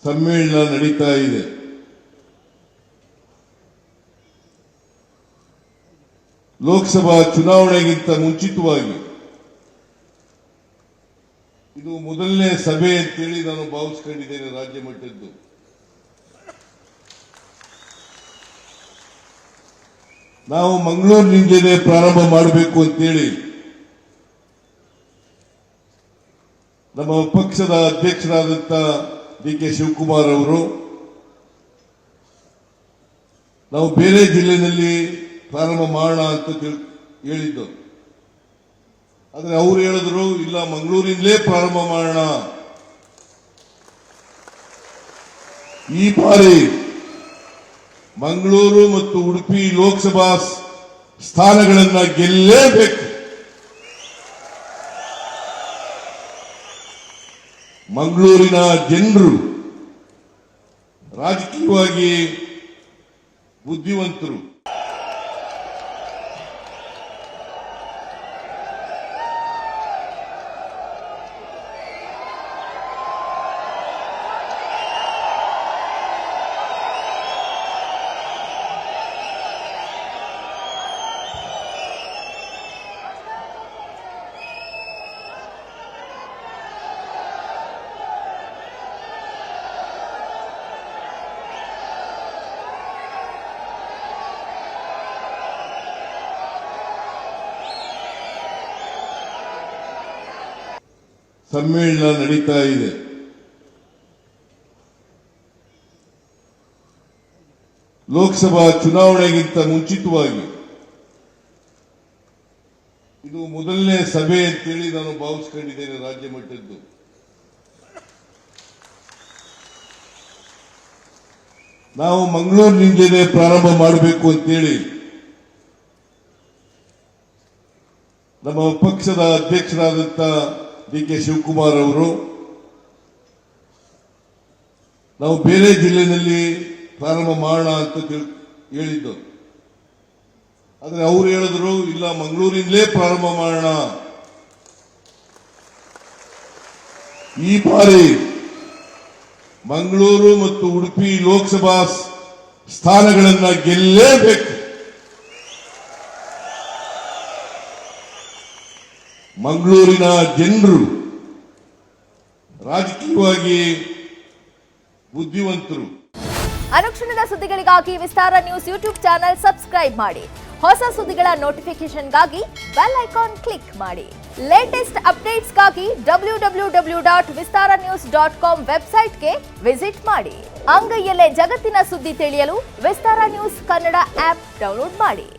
ಸಮ್ಮೇಳನ ನಡೀತಾ ಇದೆ. ಲೋಕಸಭಾ ಚುನಾವಣೆಗಿಂತ ಮುಂಚಿತವಾಗಿ ಇದು ಮೊದಲನೇ ಸಭೆ ಅಂತೇಳಿ ನಾನು ಭಾವಿಸ್ಕೊಂಡಿದ್ದೇನೆ. ರಾಜ್ಯ ಮಟ್ಟದ್ದು ನಾವು ಮಂಗಳೂರಿನಿಂದಲೇ ಪ್ರಾರಂಭ ಮಾಡಬೇಕು ಅಂತೇಳಿ ನಮ್ಮ ಪಕ್ಷದ ಅಧ್ಯಕ್ಷರಾದಂಥ ಡಿ.ಕೆ. ಶಿವಕುಮಾರ್ ಅವರು ನಾವು ಬೇರೆ ಜಿಲ್ಲೆಯಲ್ಲಿ ಪ್ರಾರಂಭ ಮಾಡೋಣ ಅಂತ ಹೇಳಿದ್ದು. ಆದರೆ ಅವರು ಹೇಳಿದ್ರು ಇಲ್ಲ, ಮಂಗಳೂರಿನಲ್ಲೇ ಪ್ರಾರಂಭ ಮಾಡೋಣ. ಈ ಬಾರಿ ಮಂಗಳೂರು ಮತ್ತು ಉಡುಪಿ ಲೋಕಸಭಾ ಸ್ಥಾನಗಳನ್ನು ಗೆಲ್ಲೇಬೇಕು. ಮಂಗಳೂರಿನ ಜನರು ರಾಜಕೀಯವಾಗಿ ಬುದ್ಧಿವಂತರು. ಸಮ್ಮೇಳನ ನಡೀತಾ ಇದೆ. ಲೋಕಸಭಾ ಚುನಾವಣೆಗಿಂತ ಮುಂಚಿತವಾಗಿ ಇದು ಮೊದಲನೇ ಸಭೆ ಅಂತೇಳಿ ನಾನು ಭಾವಿಸ್ಕೊಂಡಿದ್ದೇನೆ. ರಾಜ್ಯ ಮಟ್ಟದ್ದು ನಾವು ಮಂಗಳೂರಿನಿಂದಲೇ ಪ್ರಾರಂಭ ಮಾಡಬೇಕು ಅಂತೇಳಿ ನಮ್ಮ ಪಕ್ಷದ ಅಧ್ಯಕ್ಷರಾದಂಥ ಡಿ.ಕೆ. ಶಿವಕುಮಾರ್ ಅವರು ನಾವು ಬೇರೆ ಜಿಲ್ಲೆಯಲ್ಲಿ ಪ್ರಾರಂಭ ಮಾಡೋಣ ಅಂತ ಹೇಳಿದ್ದು. ಆದರೆ ಅವರು ಹೇಳಿದ್ರು ಇಲ್ಲ, ಮಂಗಳೂರಿನಲ್ಲೇ ಪ್ರಾರಂಭ ಮಾಡೋಣ. ಈ ಬಾರಿ ಮಂಗಳೂರು ಮತ್ತು ಉಡುಪಿ ಲೋಕಸಭಾ ಸ್ಥಾನಗಳನ್ನು ಗೆಲ್ಲೇಬೇಕು. ಮಂಗಳೂರಿನ ಜನರು ರಾಜಕೀಯವಾಗಿ ಬುದ್ಧಿವಂತರು. ಅನುಕ್ಷಣದ ಸುದ್ದಿಗಳಿಗಾಗಿ ವಿಸ್ತಾರ ನ್ಯೂಸ್ ಯೂಟ್ಯೂಬ್ ಚಾನೆಲ್ ಸಬ್ಸ್ಕ್ರೈಬ್ ಮಾಡಿ. ಹೊಸ ಸುದ್ದಿಗಳ ನೋಟಿಫಿಕೇಶನ್ಗಾಗಿ ಬೆಲ್ ಐಕಾನ್ ಕ್ಲಿಕ್ ಮಾಡಿ. ಲೇಟೆಸ್ಟ್ ಅಪ್ಡೇಟ್ಸ್ಗಾಗಿ www.vistaranews.com ವೆಬ್ಸೈಟ್ಗೆ ವಿಸಿಟ್ ಮಾಡಿ. ಅಂಗೈಯಲ್ಲೇ ಜಗತ್ತಿನ ಸುದ್ದಿ ತಿಳಿಯಲು ವಿಸ್ತಾರ ನ್ಯೂಸ್ ಕನ್ನಡ ಆಪ್ ಡೌನ್ಲೋಡ್ ಮಾಡಿ.